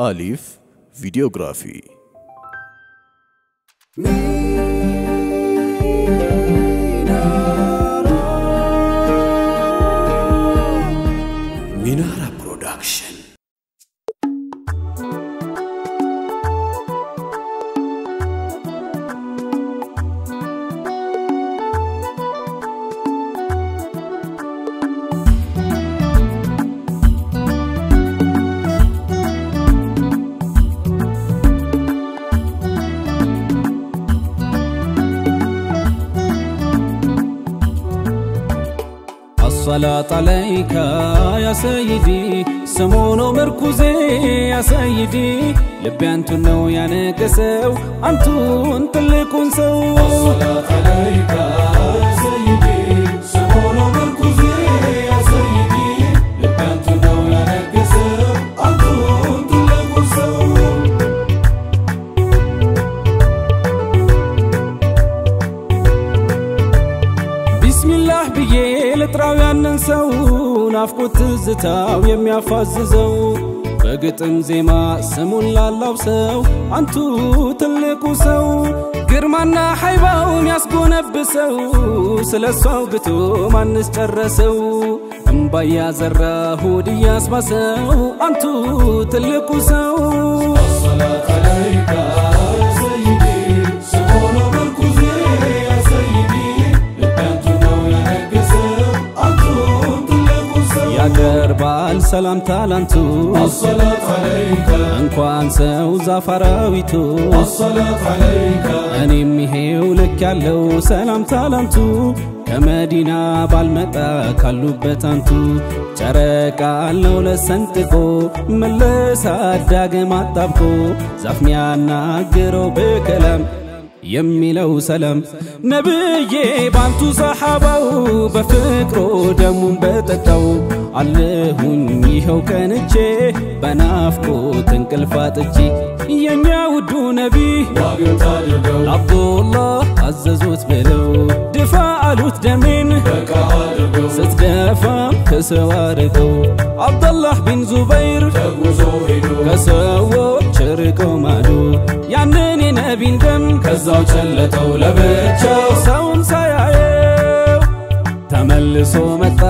አሊፍ ቪዲዮግራፊ ሚናራ ፕሮዳክሽን الصلاة عليك يا سيدي سمونو مركوزي يا سيدي لبي انتو نو يا نكسو انتو انتلكون سو الصلاة عليك يا سيدي سمونو مركوزي يا سيدي لبي انتو نو يا نكسو انتو انتلكون سو بسم الله بيه لتراو ያንን ሰው ናፍቆት ትዝታው የሚያፋዝዘው በግጥም ዜማ ስሙን ላላብሰው አንቱ ትልቁ ሰው ግርማና ኃይባውን ያስጎነብሰው ስለሷው ግቶ ማንስ ጨረሰው እምባያ ዘራ ሆድ ያስባሰው አንቱ ትልቁ ሰው الصلاة عليك يا سيدي سمونو مركوزي يا سيدي لبي انتو نو يا نكسو ያቀርባል ሰላም ታላንቱ الصلاة عليك እንኳን ሰው ዛፋራዊቱ الصلاة عليك እኔም ይሄው ልክ ያለው ሰላም ታላንቱ ከመዲና ባልመጣ ካሉበት አንቱ ጨረቃ ነው ለሰንጥቆ መለሳ ዳግም አጣብቆ ዛፍ ሚያናግረው በከላም የሚለው ሰላም ነብዬ ባንቱ ሰሐባው በፍቅሮ ደሙን በጠጣው አለሁኝ ይኸው ከንቼ በናፍቆት እንቅልፋጥቼ የኛ ውዱ ነቢ ዋግታ አድርገው አብዱላህ አዘዙት ብለው ድፋ አሉት ደሜን በቃ አድርገው ስትደፋም ከሰው አርቀው አብዱላህ ቢን ዙበይር ተጉዞ ሄዶ ከሰዎች ርቀው ማሉ ያንን የነቢን ደም ከዛው ጨለጠው ለብቻው ሰውም ሳያየው ተመልሶ መጣ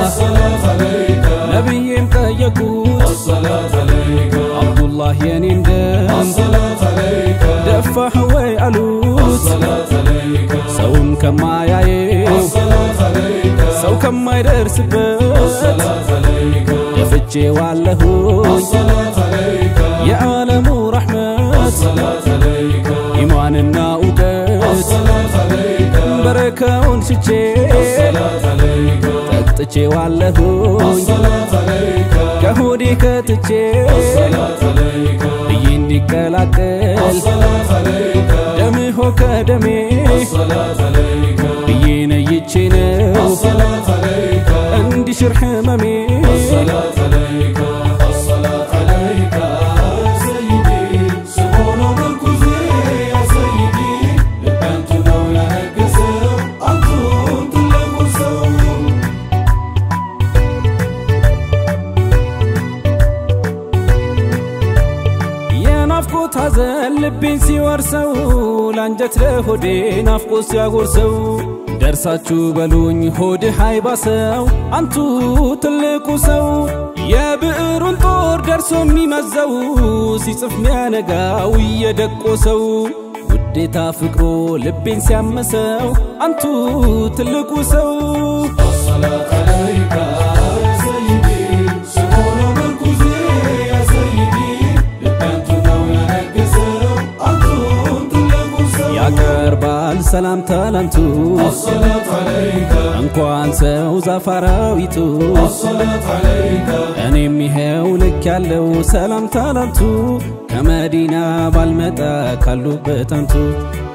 الصلاة عليك ነቢዬም ጠየቁት الصلاة عليك አብዱላህ የኔን ደም الصلاة عليك ደፋህ ወይ አሉት الصلاة عليك ሰውም ከማያየው الصلاة عليك ሰው ከማይደርስበት الصلاة عليك ደፍቼ ዋለሁኝ الصلاة عليك የዓለሙ ረሕመት الصلاة عليك ኢማንና እውቀት الصلاة عليك በረካውን ሽቼ الصلاة عليك ጠጥቼ ዋለሁኝ الصلاة عليك ከሆዴ ከትቼ الصلاة عليك ብዬ እንዲቀላቀል الصلاة عليك ደምህ ከደሜ الصلاة عليك ብዬ ነይቼ ነው الصلاة عليك እንዲሽር ህመሜ الصلاة عليك الصلاة عليك يا سيدي سمونو مركوزي يا سيدي لبي انتو نو يا نكسو انتو انتلكون سو የናፍቆት ሐዘን ልቤን ሲወርሰው ላንጀት ለሆዴ ናፍቆት ሲያጎርሰው ደርሳችሁ በሉኝ ሆድህ አይባሰው አንቱ ትልቁ ሰው የብዕሩን ጦር ደርሶ የሚመዘው ሲጽፍ ሚያነጋው እየደቆሰው ውዴታ ፍቅሮ ልቤን ሲያመሰው አንቱ ትልቁ ሰው الصلاة عليك يا سيدي سمونو مركوزي يا سيدي لبي انتو نو يا نكسو انتو انتلكون سو ያቀርባል ሰላም ታላንቱ الصلاة عليك እንኳን ሰው ዛፋራዊቱ الصلاة عليك እኔም ይሄው ልክ ያለው ሰላም ታላንቱ ከመዲና ባልመጣ ካሉበት አንቱ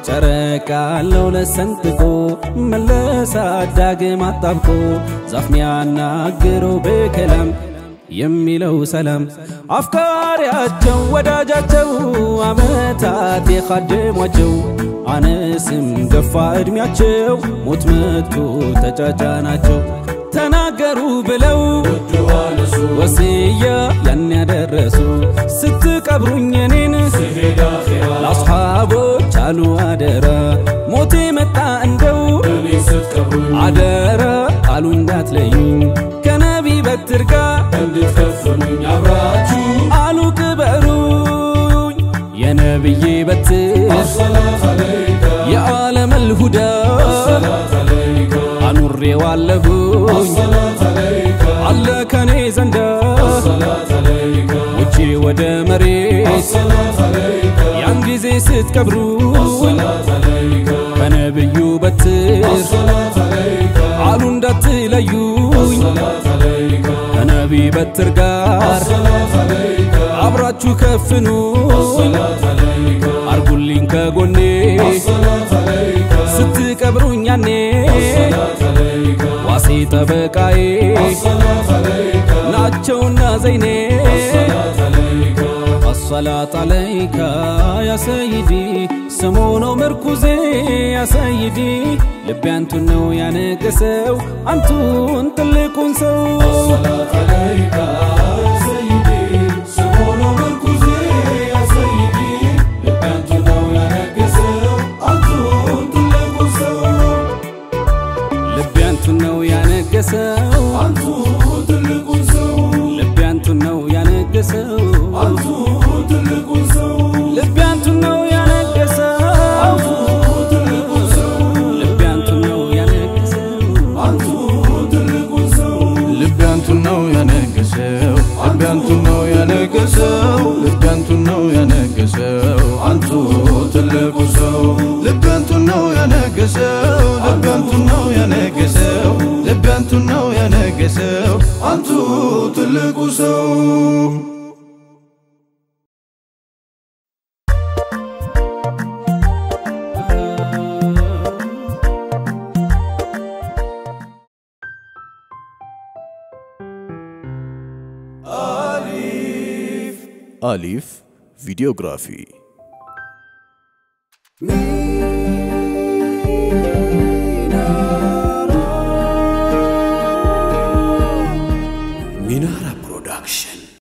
ጨረቃ ነው ለሰንጥቆ መለሳ ዳግም አጣብቆ ዛፍ ሚያናግረው በከላም የሚለው ሰላም አፍቃሪያቸው ወዳጃቸው አመታት የኻደሟቸው አነስም ገፋ እድሜያቸው ሞት መጥቶ ተጫጫናቸው ተናገሩ ብለው ወሲያ ያን ያደረሱ ስትቀብሩኝ እኔን ለአስሓቦች አሉ አደራ ሞቴ መጣ እንደው አደራ አሉ እንዳትለዩኝ ከነቢ በትር ጋር እንድትከፍሉኝ አብራችሁ አሉ ቅበሩኝ የነብዬ በትር الصلاة عليك የዓለም አልሁዳ الصلاة عليك አኑሬዋለሁኝ الصلاة عليك አለ ከኔ ዘንዳ الصلاة عليك ውጪ ወደ መሬት الصلاة عليك ያን ጊዜ ስትቀብሩኝ الصلاة عليك ከነብዩ በትር الصلاة عليك አሉ እንዳትለዩኝ الصلاة عليك ከነቢ በትር ጋር الصلاة عليك አብራችሁ ከፍኑኝ الصلاة عليك አርጉልኝ ከጎኔ الصلاة عليك ስትቀብሩኝ ያኔ الصلاة عليك ዋሴ ጠበቃዬ الصلاة عليك ናቸውና ዘይኔ الصلاة عليك الصلاة عليك يا سيدي سمونو مركوزي يا سيدي لبي انتو نو يا نقسو انتو انتلقون سو الصلاة عليك يا سيدي سمونا مركزي يا سيدي لبنت نو يا نقسو انتو انتلقوا سو لبي انتو نو يا نقسو انتو انتلقوا سو لبي انتو نو يا نقسو انتو انتلقوا سو لبي انتو نو يا نقسو انتو انتلقوا سو لبي انتو نو يا نقسو انتو انتلقوا سو ልቤ አንቱን ነው ያነገሰው ልቤ አንቱን ነው ያነገሰው ልቤ አንቱን ነው ያነገሰው አንቱ ትልቁ ሰው ልቤ አንቱን ነው ያነገሰው ልቤ አንቱን ነው ያነገሰው ልቤ አንቱን ነው ያነገሰው አንቱ ትልቁ ሰው አሊፍ ቪዲዮግራፊ